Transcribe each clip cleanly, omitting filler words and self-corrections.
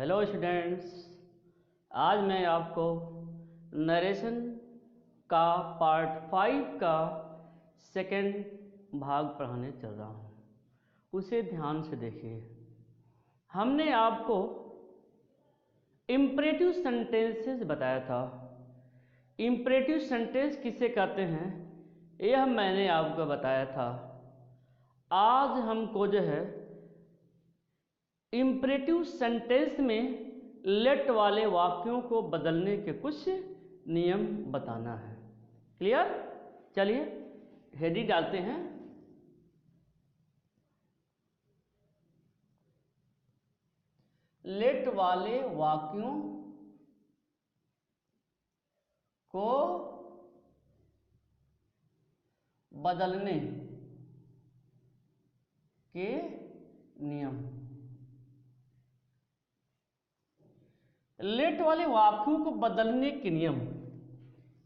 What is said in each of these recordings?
Hello students, आज मैं आपको नरेशन का पार्ट 5 का सेकंड भाग पढ़ाने चल रहा हूँ। उसे ध्यान से देखिए। हमने आपको इम्परेटिव सेंटेंसेस बताया था। इम्परेटिव सेंटेंस किसे कहते हैं यह मैंने आपको बताया था। आज हमको जो है इम्परेटिव सेंटेंस में लेट वाले वाक्यों को बदलने के कुछ नियम बताना है। क्लियर? चलिए हेडिंग डालते हैं। लेट वाले वाक्यों को बदलने के नियम। लेट वाले वाक्यों को बदलने के नियम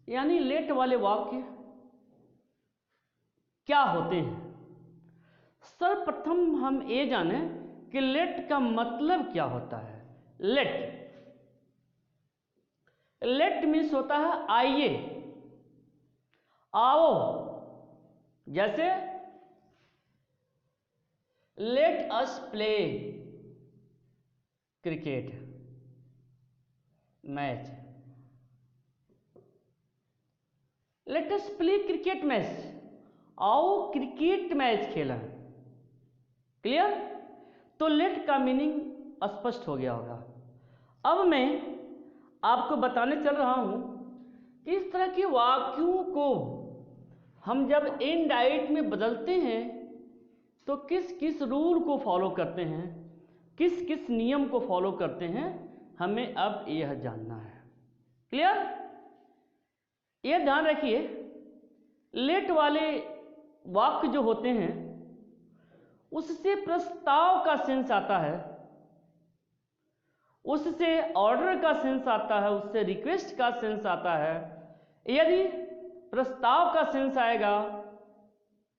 यानी लेट वाले वाक्य क्या होते हैं। सर्वप्रथम हम ये जाने कि लेट का मतलब क्या होता है। लेट मीन्स होता है आइए, आओ। जैसे let us play cricket match. Let us play cricket match, आओ क्रिकेट मैच खेलें। क्लियर? तो लेट का मीनिंग स्पष्ट हो गया होगा। अब मैं आपको बताने चल रहा हूं कि इस तरह के वाक्यों को हम जब इनडायरेक्ट में बदलते हैं तो किस किस रूल को फॉलो करते हैं, किस किस नियम को फॉलो करते हैं, हमें अब यह जानना है। क्लियर? यह ध्यान रखिए, लेट वाले वाक्य जो होते हैं उससे प्रस्ताव का सेंस आता है, उससे ऑर्डर का सेंस आता है, उससे रिक्वेस्ट का सेंस आता है। यदि प्रस्ताव का सेंस आएगा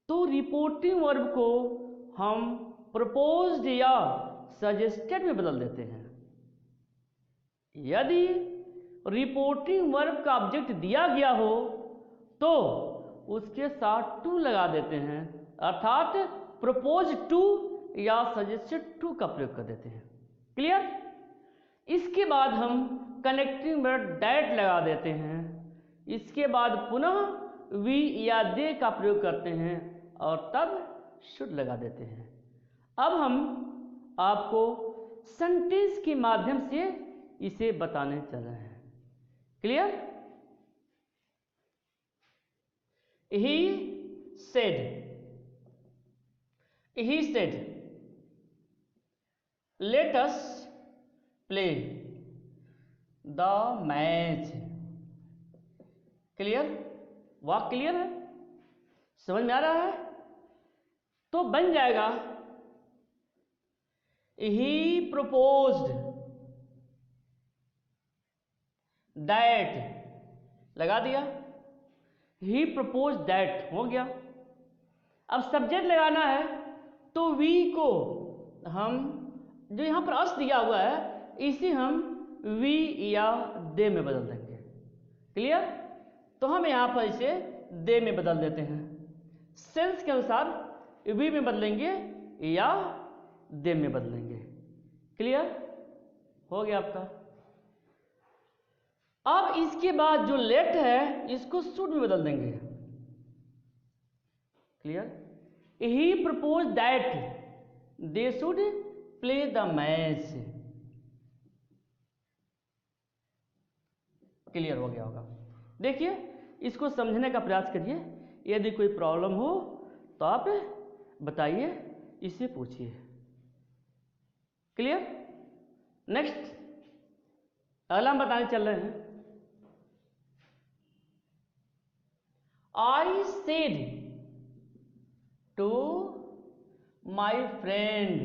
तो रिपोर्टिंग वर्ब को हम प्रपोज्ड या सजेस्टेड में बदल देते हैं। यदि रिपोर्टिंग वर्ब का ऑब्जेक्ट दिया गया हो तो उसके साथ टू लगा देते हैं, अर्थात प्रपोज टू या सजेस्टेड टू का प्रयोग कर देते हैं। क्लियर? इसके बाद हम कनेक्टिंग वर्ड दैट लगा देते हैं। इसके बाद पुनः वी या दे का प्रयोग करते हैं और तब शुड लगा देते हैं। अब हम आपको सेंटेंस के माध्यम से इसे बताने चल रहे हैं। Clear? He said let us play the match. Clear? वाक्य क्लियर है? समझ में आ रहा है? तो बन जाएगा ही प्रपोज्ड दैट, लगा दिया। ही प्रपोज्ड दैट हो गया। अब सब्जेक्ट लगाना है तो वी को हम जो यहां पर अस दिया हुआ है इसे हम वी या दे में बदल देंगे। क्लियर? तो हम यहां पर इसे दे में बदल देते हैं। सेंस के अनुसार वी में बदलेंगे या दे में बदलेंगे। क्लियर? हो गया आपका। अब इसके बाद जो लेट है इसको शुड में बदल देंगे। Clear? He propose that they should play the match. Clear हो गया होगा। देखिए इसको समझने का प्रयास करिए। यदि कोई प्रॉब्लम हो तो आप बताइए, इसे पूछिए। क्लियर? नेक्स्ट अगला हम बताने चल रहे हैं। I said to my friend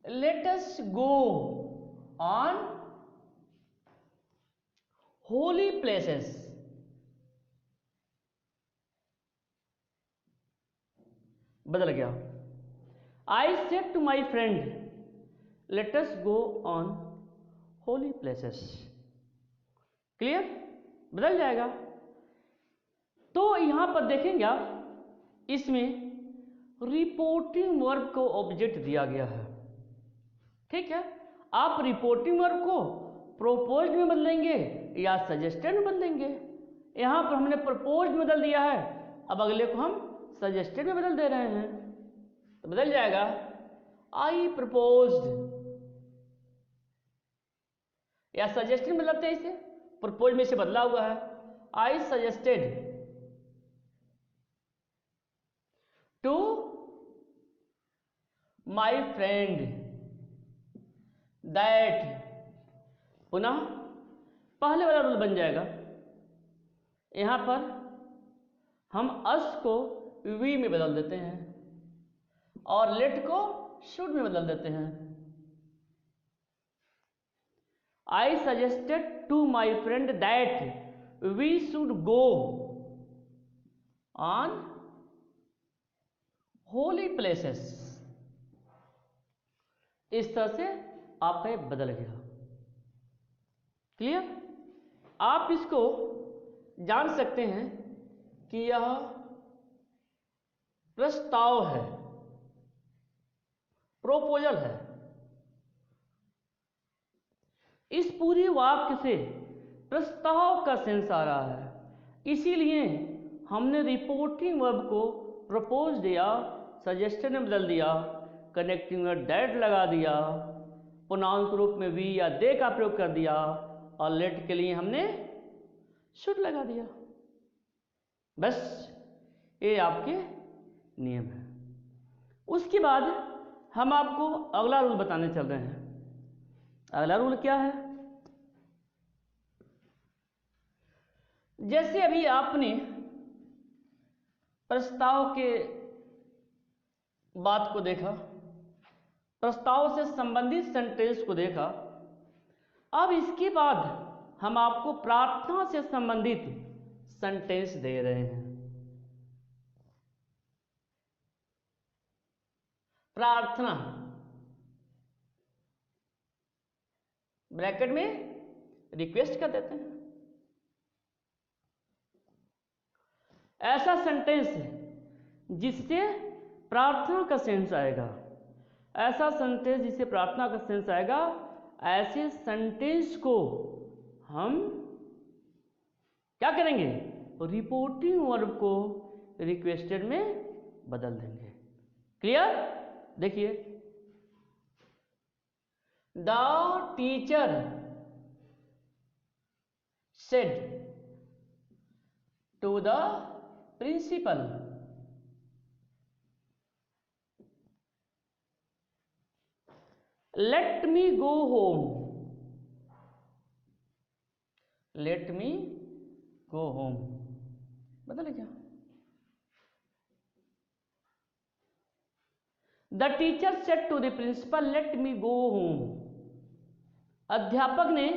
let us go on holy places. बदल गया। I said to my friend let us go on holy places. Clear? बदल जाएगा। तो यहां पर देखेंगे आप, इसमें रिपोर्टिंग वर्ब को ऑब्जेक्ट दिया गया है। ठीक है, आप रिपोर्टिंग वर्ब को प्रोपोज्ड में बदलेंगे या सजेस्टेड में बदलेंगे। यहां पर हमने प्रपोज्ड में बदल दिया है, अब अगले को हम सजेस्टेड में बदल दे रहे हैं, तो बदल जाएगा आई प्रपोज्ड, या सजेस्टेड में बदलते हैं इसे, प्रपोज में से बदला हुआ है। I suggested to my friend that, पुनः पहले वाला रूल बन जाएगा। यहां पर हम अस को वी में बदल देते हैं और लेट को शुड में बदल देते हैं। I suggested to my friend that we should go on holy places. इस तरह से आपका ये बदल गया। क्लियर? आप इसको जान सकते हैं कि यह प्रस्ताव है, प्रोपोजल है। इस पूरी वाक्य से प्रस्ताव का सेंस आ रहा है, इसीलिए हमने रिपोर्टिंग वर्ब को प्रपोज्ड या सजेस्टेड में बदल दिया, कनेक्टिंग वर्ब दैट लगा दिया, प्रोनाउन के रूप में वी या दे का प्रयोग कर दिया, और लेट के लिए हमने शुड लगा दिया। बस ये आपके नियम है। उसके बाद हम आपको अगला रूल बताने चल रहे हैं। अगला रूल क्या है? जैसे अभी आपने प्रस्ताव के बात को देखा, प्रस्ताव से संबंधित सेंटेंस को देखा, अब इसके बाद हम आपको प्रार्थना से संबंधित सेंटेंस दे रहे हैं। प्रार्थना ब्रैकेट में रिक्वेस्ट कर देते हैं। ऐसा सेंटेंस जिससे प्रार्थना का सेंस आएगा, ऐसा सेंटेंस जिससे प्रार्थना का सेंस आएगा, ऐसे सेंटेंस को हम क्या करेंगे? रिपोर्टिंग वर्ब को रिक्वेस्टेड में बदल देंगे। क्लियर? देखिए, the teacher said to the principal let me go home, let me go home. बदले क्या? The teacher said to the principal let me go home. अध्यापक ने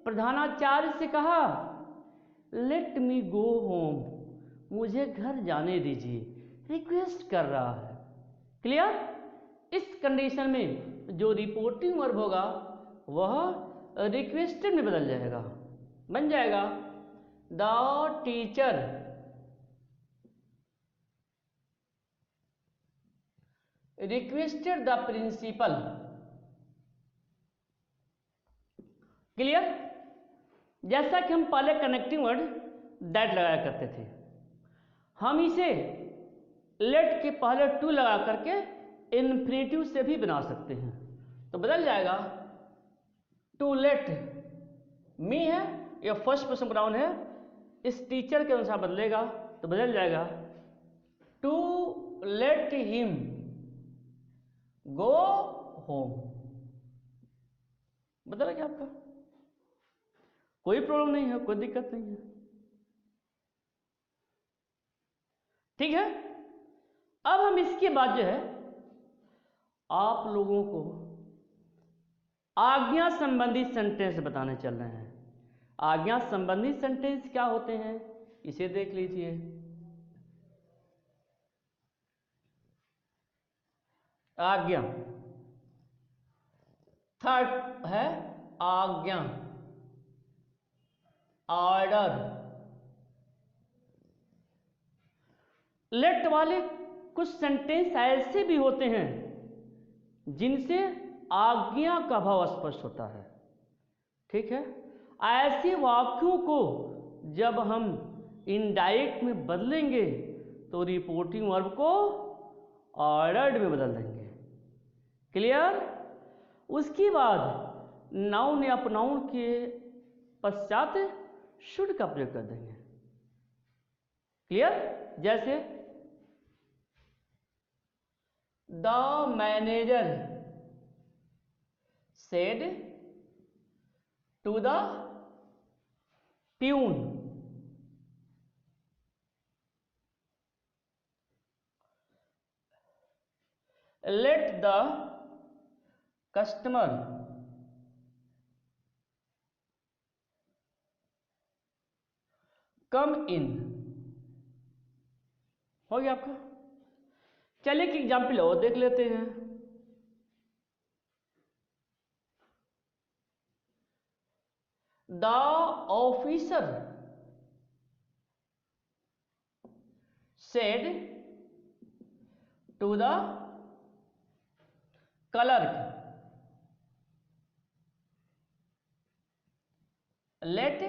प्रधानाचार्य से कहा लेट मी गो होम, मुझे घर जाने दीजिए, रिक्वेस्ट कर रहा है। क्लियर? इस कंडीशन में जो रिपोर्टिंग वर्ब होगा वह रिक्वेस्टेड में बदल जाएगा, बन जाएगा the teacher requested the principal. Clear? जैसा कि हम पहले कनेक्टिंग वर्ड दैट लगाया करते थे, हम इसे लेट के पहले टू लगा करके इन्फिनेटिव से भी बना सकते हैं, तो बदल जाएगा टू लेट मी है, यह फर्स्ट पर्सन प्रोनाउन है, इस टीचर के अनुसार बदलेगा, तो बदल जाएगा to let him go home. बदला क्या आपका? कोई प्रॉब्लम नहीं है, कोई दिक्कत नहीं है। ठीक है? अब हम इसके बाद जो है आप लोगों को आज्ञा संबंधित सेंटेंस बताने चल रहे हैं। आज्ञा संबंधित सेंटेंस क्या होते हैं इसे देख लीजिए। आज्ञा। थर्ड है आज्ञा, ऑर्डर। लेट वाले कुछ सेंटेंस ऐसे भी होते हैं जिनसे आज्ञा का भाव स्पष्ट होता है। ठीक है, ऐसे वाक्यों को जब हम इनडायरेक्ट में बदलेंगे तो रिपोर्टिंग वर्ब को ऑर्डर्ड में बदल देंगे। क्लियर? उसके बाद नाउन या प्रोनाउन के पश्चात शुड का प्रयोग कर देंगे। क्लियर? जैसे the manager said to the peon, let the customer come in. हो गया आपका। चलिए एक एग्जाम्पल और देख लेते हैं। The officer said to the clerk, let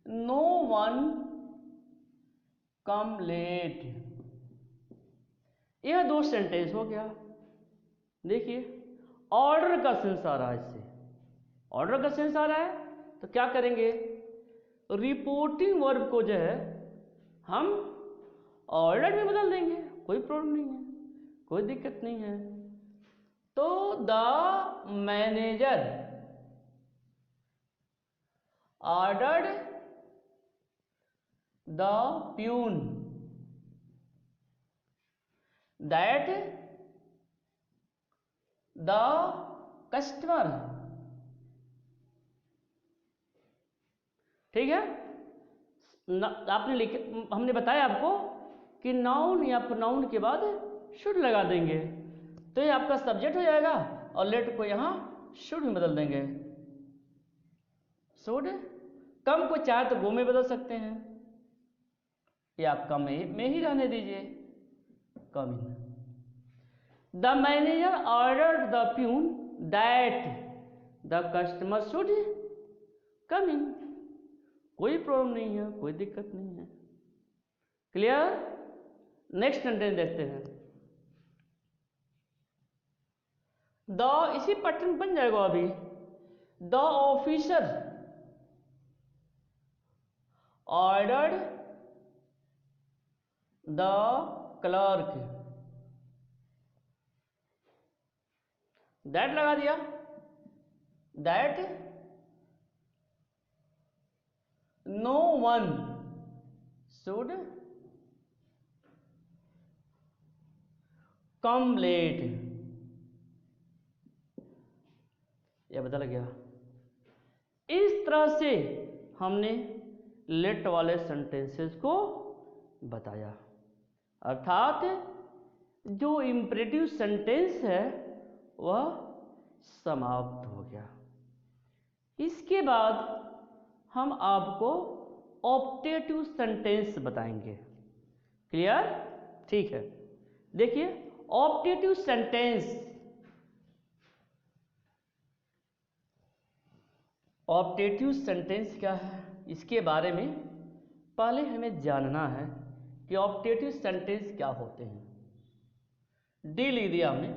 no one come late. यह दो सेंटेंस हो गया। देखिए ऑर्डर का सेंस आ रहा है, इससे ऑर्डर का सेंस आ रहा है तो क्या करेंगे, रिपोर्टिंग वर्ब को जो है हम ऑर्डर में बदल देंगे, कोई प्रॉब्लम नहीं है, कोई दिक्कत नहीं है। तो the manager ordered the peon that the customer. ठीक है, आपने लिखे, हमने बताया आपको कि नाउन या प्रोनाउन के बाद शुड लगा देंगे तो ये आपका सब्जेक्ट हो जाएगा और लेट को यहां शुड में बदल देंगे। शुड, कम को चाहे तो गो में बदल सकते हैं या आप कम में ही रहने दीजिए, come in. The manager ordered the peon that the customer should come in. कोई प्रॉब्लम नहीं है, कोई दिक्कत नहीं है। क्लियर? नेक्स्ट सेंटेंस देखते हैं। द, इसी पैटर्न बन जाएगा अभी। The officer ordered the clerk, that लगा दिया, that no one should come late. यह बदल गया। इस तरह से हमने लेट वाले सेंटेंसेस को बताया, अर्थात जो इंपरेटिव सेंटेंस है वह समाप्त हो गया। इसके बाद हम आपको ऑप्टेटिव सेंटेंस बताएंगे। क्लियर? ठीक है, देखिए ऑप्टेटिव सेंटेंस, ऑप्टेटिव सेंटेंस क्या है इसके बारे में पहले हमें जानना है कि ऑप्टेटिव सेंटेंस क्या होते हैं। डी लिख दिया हमने,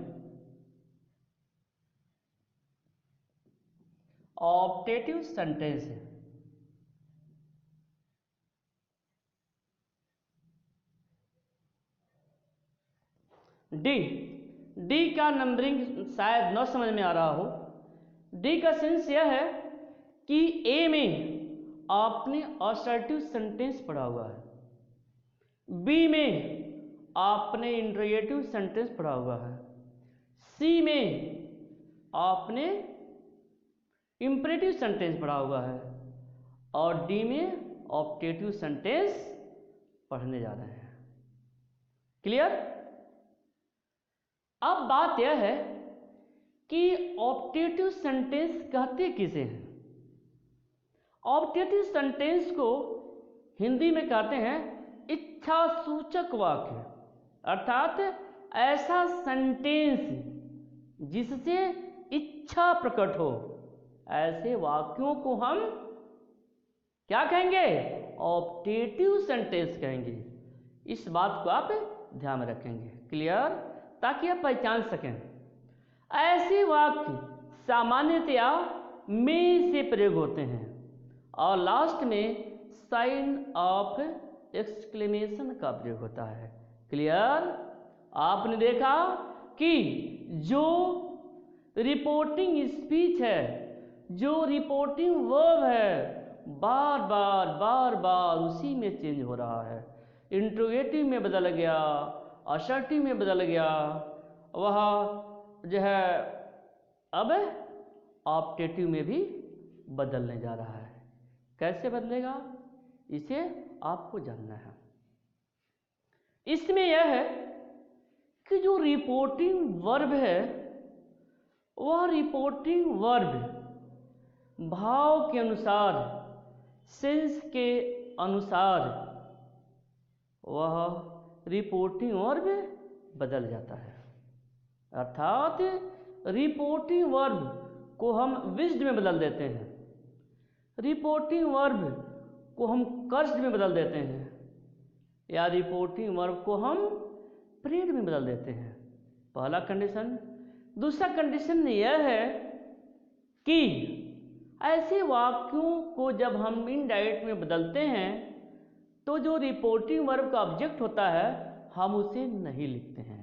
ऑप्टेटिव सेंटेंस है। डी, डी का नंबरिंग शायद न समझ में आ रहा हो। डी का सेंस यह है कि ए में आपने असर्टिव सेंटेंस पढ़ा हुआ है, बी में आपने इंटरोगेटिव सेंटेंस पढ़ा हुआ है, सी में आपने इंपरेटिव सेंटेंस पढ़ा हुआ है और डी में ऑप्टेटिव सेंटेंस पढ़ने जा रहे हैं। क्लियर? अब बात यह है कि ऑप्टेटिव सेंटेंस कहते किसे हैं। ऑप्टेटिव सेंटेंस को हिंदी में कहते हैं इच्छा सूचक वाक्य, अर्थात ऐसा सेंटेंस जिससे इच्छा प्रकट हो, ऐसे वाक्यों को हम क्या कहेंगे, ऑप्टेटिव सेंटेंस कहेंगे। इस बात को आप ध्यान में रखेंगे, क्लियर, ताकि आप पहचान सकें। ऐसे वाक्य सामान्यतया में से प्रयोग होते हैं और लास्ट में साइन ऑफ एक्सक्लेमेशन का प्रयोग होता है, क्लियर। आपने देखा कि जो रिपोर्टिंग स्पीच है, जो रिपोर्टिंग वर्ब है, बार बार उसी में चेंज हो रहा है। इंट्रोगेटिव में बदल गया, असर्टिव में बदल गया, वह जो है अब ऑप्टेटिव में भी बदलने जा रहा है। कैसे बदलेगा, इसे आपको जानना है। इसमें यह है कि जो रिपोर्टिंग वर्ब है, वह रिपोर्टिंग वर्ब भाव के अनुसार, सेंस के अनुसार वह रिपोर्टिंग वर्ब बदल जाता है। अर्थात रिपोर्टिंग वर्ब को हम विज्ड में बदल देते हैं, रिपोर्टिंग वर्ब को हम कर्स्ड में बदल देते हैं, या रिपोर्टिंग वर्ब को हम प्रेड में बदल देते हैं। पहला कंडीशन। दूसरा कंडीशन यह है कि ऐसे वाक्यों को जब हम इनडायरेक्ट में बदलते हैं तो जो रिपोर्टिंग वर्ब का ऑब्जेक्ट होता है हम उसे नहीं लिखते हैं।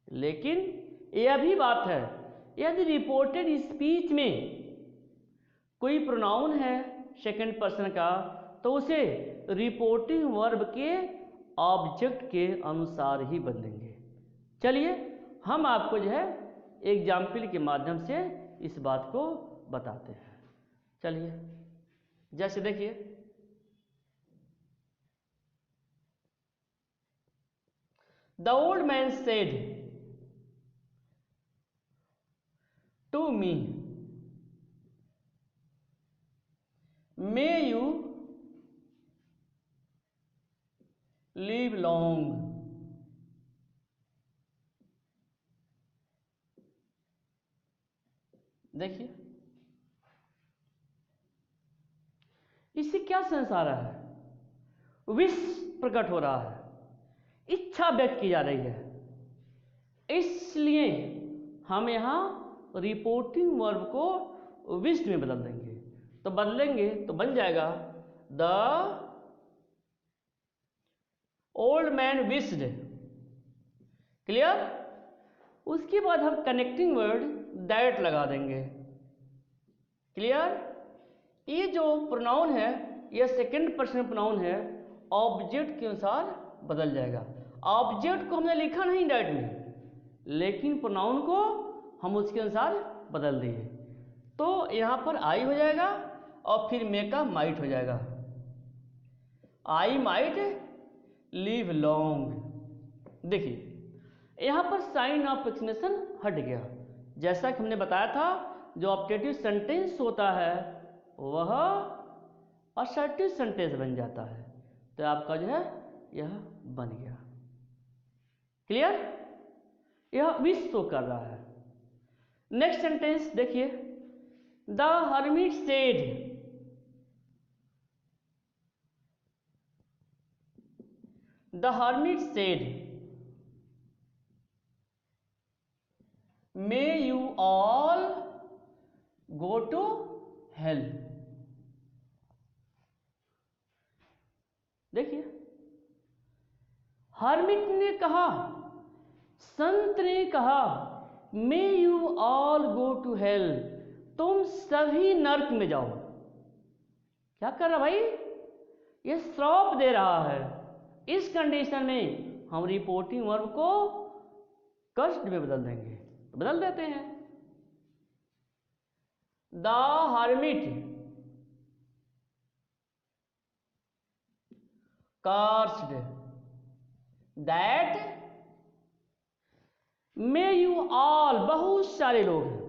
लेकिन यह भी बात है, यदि रिपोर्टेड स्पीच में कोई प्रोनाउन है सेकंड पर्सन का, तो उसे रिपोर्टिंग वर्ब के ऑब्जेक्ट के अनुसार ही बदलेंगे। चलिए हम आपको जो है एग्जाम्पल के माध्यम से इस बात को बताते हैं। चलिए, जैसे देखिए, the old man said to me, may you live long. देखिए इससे क्या सेंस आ रहा है, विश प्रकट हो रहा है, इच्छा व्यक्त की जा रही है। इसलिए हम यहां रिपोर्टिंग वर्ब को विश्ड में बदल देंगे। तो बदलेंगे तो बन जाएगा the old man wished, clear. उसके बाद हम कनेक्टिंग वर्ड दैट लगा देंगे, क्लियर। ये जो प्रोनाउन है, यह सेकंड पर्सन प्रोनाउन है, ऑब्जेक्ट के अनुसार बदल जाएगा। ऑब्जेक्ट को हमने लिखा नहीं डायरेक्ट में, लेकिन प्रोनाउन को हम उसके अनुसार बदल दिए। तो यहां पर आई हो जाएगा और फिर मे का माइट हो जाएगा। I might live long. देखिए यहां पर साइन ऑफ एक्सक्लेमेशन हट गया। जैसा कि हमने बताया था, जो ऑब्जेक्टिव सेंटेंस होता है वह असर्टिव सेंटेंस बन जाता है। तो आपका जो है यह बन गया, क्लियर। यह विश शो कर रहा है। नेक्स्ट सेंटेंस देखिए, the hermit said, the hermit said may you all go to hell. देखिए हर्मिट ने कहा, संत ने कहा, may you all go to hell, तुम सभी नर्क में जाओ। क्या कर रहा भाई, ये श्राप दे रहा है। इस कंडीशन में हम रिपोर्टिंग वर्ब को कर्स्ड में बदल देंगे। तो बदल देते हैं, the hermit cursed that may you all, बहुत सारे लोग हैं।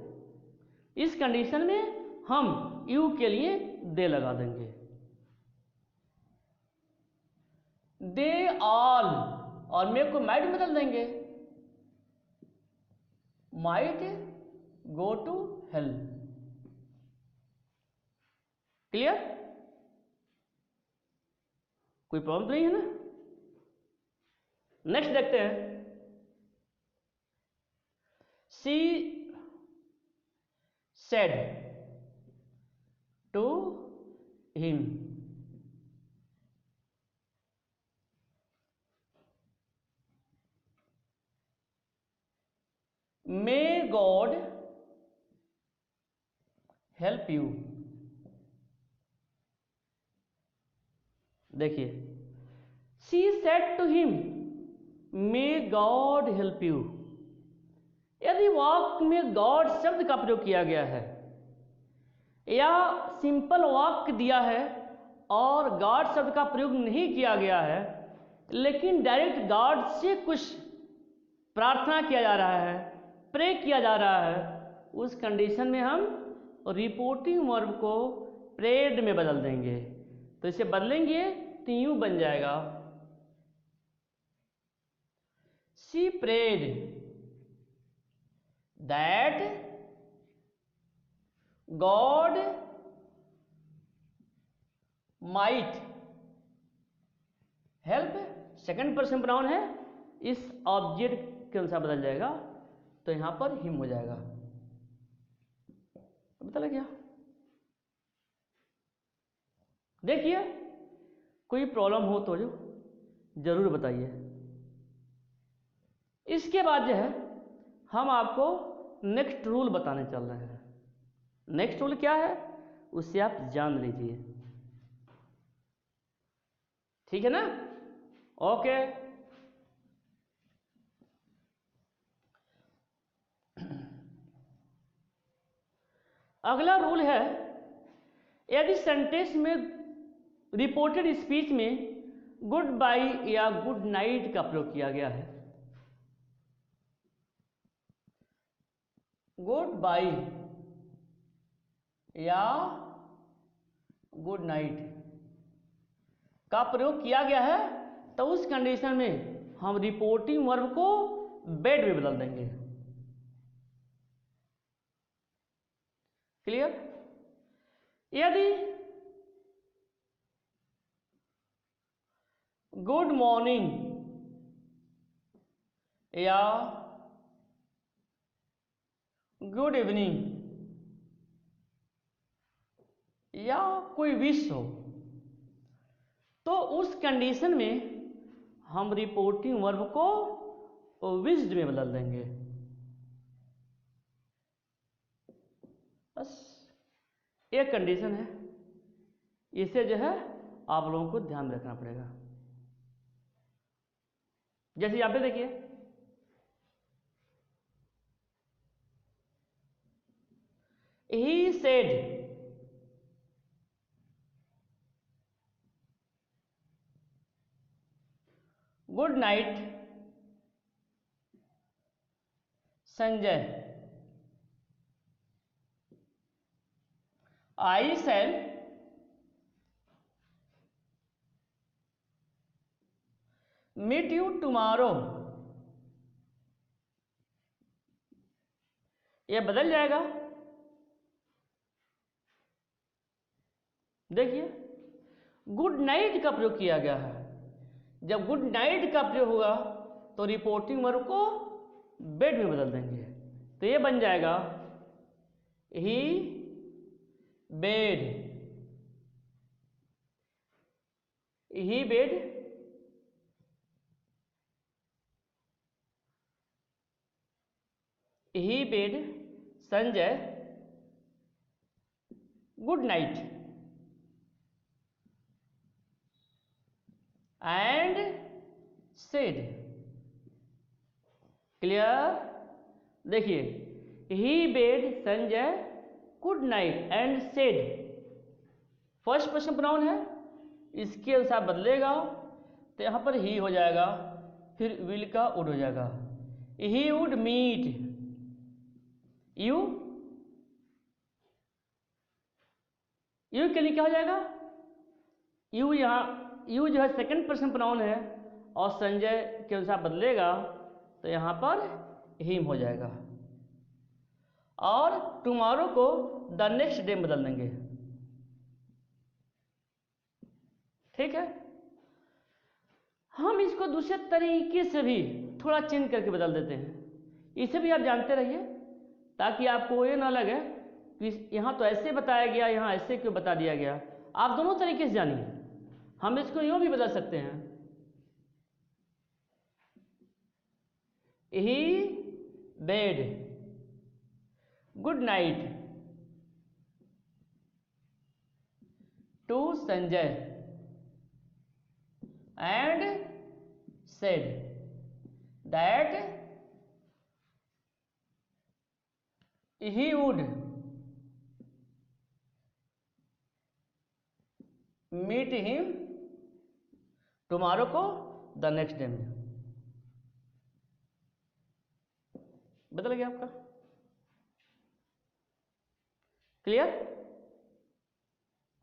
इस कंडीशन में हम यू के लिए दे लगा देंगे। दे ऑल और मे को माइट बदल देंगे, might go to hell. Clear? कोई प्रॉब्लम तो नहीं है ना? नेक्स्ट देखते हैं। She said to him, may God help you. देखिए, she said to him may God help you. यदि वाक्य में गॉड शब्द का प्रयोग किया गया है या सिंपल वाक्य दिया है और गॉड शब्द का प्रयोग नहीं किया गया है, लेकिन डायरेक्ट गॉड से कुछ प्रार्थना किया जा रहा है, प्रे किया जा रहा है, उस कंडीशन में हम रिपोर्टिंग वर्ब को प्रेड में बदल देंगे। तो इसे बदलेंगे तो यूं बन जाएगा, she prayed that God might help. Second person pronoun है, इस ऑब्जेक्ट के अनुसार बदल जाएगा, तो यहां पर हिम हो जाएगा। पता लग गया? देखिए, कोई प्रॉब्लम हो तो जो जरूर बताइए। इसके बाद जो है हम आपको नेक्स्ट रूल बताने चल रहे हैं। नेक्स्ट रूल क्या है उससे आप जान लीजिए, ठीक है ना? ओके। अगला रूल है, यदि सेंटेंस में रिपोर्टेड स्पीच में गुड बाय या गुड नाइट का प्रयोग किया गया है, गुड बाय या गुड नाइट का प्रयोग किया गया है, तो उस कंडीशन में हम रिपोर्टिंग वर्ब को बेड में बदल देंगे। क्लियर? यदि गुड मॉर्निंग या गुड इवनिंग या कोई विश हो, तो उस कंडीशन में हम रिपोर्टिंग वर्ब को विश्ड में बदल देंगे। बस एक कंडीशन है, इसे जो है आप लोगों को ध्यान रखना पड़ेगा। जैसे यहां पे देखिए, he said good night Sanjay, I shall meet you tomorrow. यह बदल जाएगा। देखिए, गुड नाइट का प्रयोग किया गया है, जब गुड नाइट का प्रयोग होगा तो रिपोर्टिंग वर्ब को बेड में बदल देंगे, तो ये बन जाएगा he bade, he bade he bade Sanjay good night and said. Clear? देखिए, he bade Sanjay good night and said first person pronoun है, इसके अनुसार बदलेगा तो यहां पर ही हो जाएगा, फिर विल का वुड हो जाएगा। He would meet you, you के लिए क्या हो जाएगा, यू यहाँ यू जो है सेकंड पर्सन प्रोनाउन है और संजय के अनुसार बदलेगा तो यहाँ पर हिम हो जाएगा, और टुमारो को द नेक्स्ट डे बदल देंगे। ठीक है, हम इसको दूसरे तरीके से भी थोड़ा चेंज करके बदल देते हैं, इसे भी आप जानते रहिए ताकि आपको ये ना लगे कि यहाँ तो ऐसे बताया गया, यहाँ ऐसे क्यों बता दिया गया। आप दोनों तरीके से जानिए, हम इसको यूँ भी बदल सकते हैं, he bade good night to Sanjay and said that he would meet him tomorrow को the next day में। बदल गया आपका, क्लियर।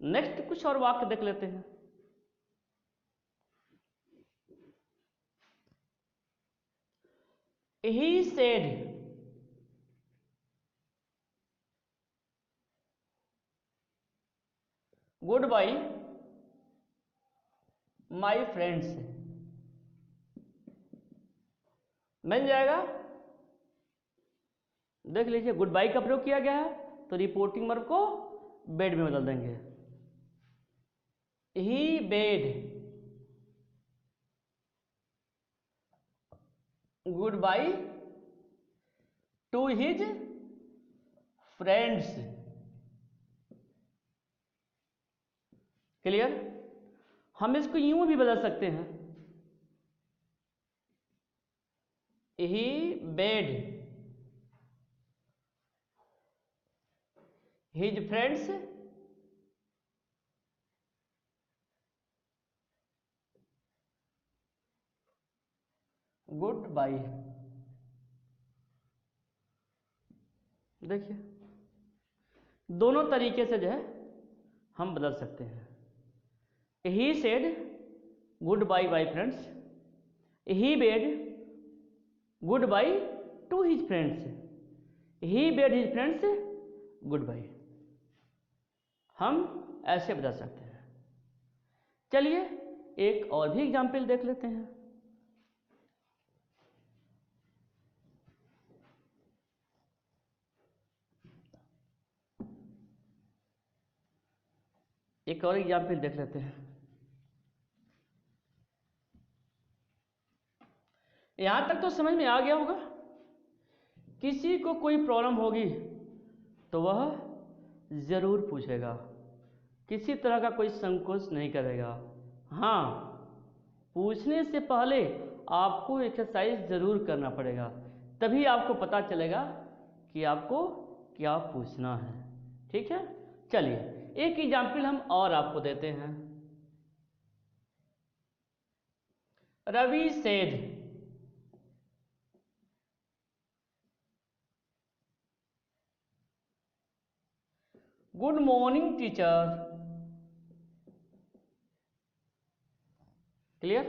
नेक्स्ट कुछ और वाक्य देख लेते हैं। He said goodbye my friends, मिल जाएगा। देख लीजिए, गुड बाई का प्रयोग किया गया है तो रिपोर्टिंग वर्ब को बेड में बदल देंगे। He bade goodbye to his friends, clear. हम इसको यूं भी बदल सकते हैं, he bade his friends goodbye. देखिए, दोनों तरीके से जो है हम बदल सकते हैं। ही said good by by friends, he bade goodbye to his friends, he bade his friends good by. हम ऐसे बदल सकते हैं। चलिए एक और भी एग्जाम्पल देख लेते हैं। एक और एग्जाम्पल देख लेते हैं। यहां तक तो समझ में आ गया होगा। किसी को कोई प्रॉब्लम होगी तो वह जरूर पूछेगा, किसी तरह का कोई संकोच नहीं करेगा। हाँ, पूछने से पहले आपको एक्सरसाइज जरूर करना पड़ेगा, तभी आपको पता चलेगा कि आपको क्या पूछना है। ठीक है, चलिए एक एग्जाम्पल हम और आपको देते हैं। Ravi said good morning teacher, clear.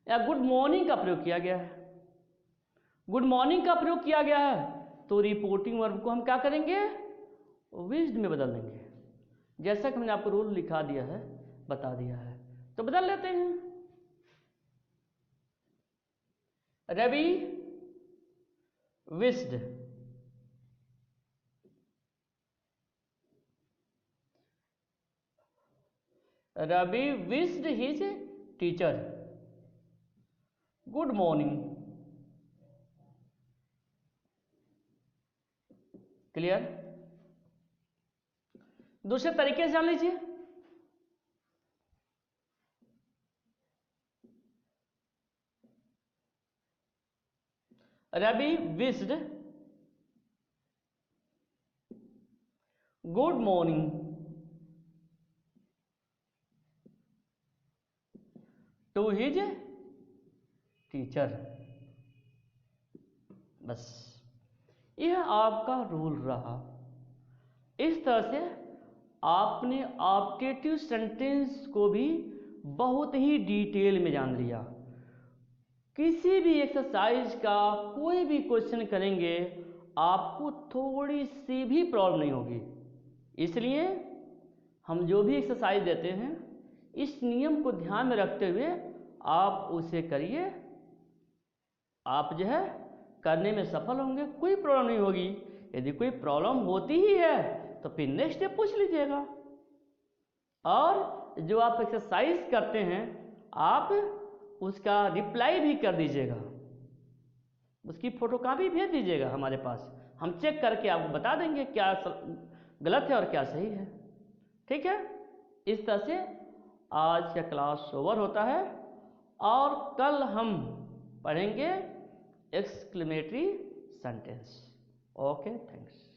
या गुड मॉर्निंग का प्रयोग किया गया है, गुड मॉर्निंग का प्रयोग किया गया है तो रिपोर्टिंग वर्ब को हम क्या करेंगे, विज्ड में बदल देंगे। जैसा कि मैंने आपको रूल लिखा दिया है, बता दिया है, तो बदल लेते हैं। Ravi wished Ravi wished his teacher good morning, clear. दूसरे तरीके से जान लीजिए। Ravi wished good morning to his teacher, बस यह आपका रूल रहा। इस तरह से आपने ऑब्जेक्टिव सेंटेंस को भी बहुत ही डिटेल में जान लिया। किसी भी एक्सरसाइज का कोई भी क्वेश्चन करेंगे आपको थोड़ी सी भी प्रॉब्लम नहीं होगी। इसलिए हम जो भी एक्सरसाइज देते हैं इस नियम को ध्यान में रखते हुए आप उसे करिए। आप जो है करने में सफल होंगे, कोई प्रॉब्लम नहीं होगी। यदि कोई प्रॉब्लम होती ही है तो फिर नेक्स्ट स्टेप पूछ लीजिएगा। और जो आप एक्सरसाइज करते हैं आप उसका रिप्लाई भी कर दीजिएगा, उसकी फोटोकॉपी भेज दीजिएगा हमारे पास, हम चेक करके आपको बता देंगे क्या गलत है और क्या सही है। ठीक है, इस तरह से आज का क्लास ओवर होता है और कल हम पढ़ेंगे एक्सक्लेमेटरी सेंटेंस। Okay, thanks.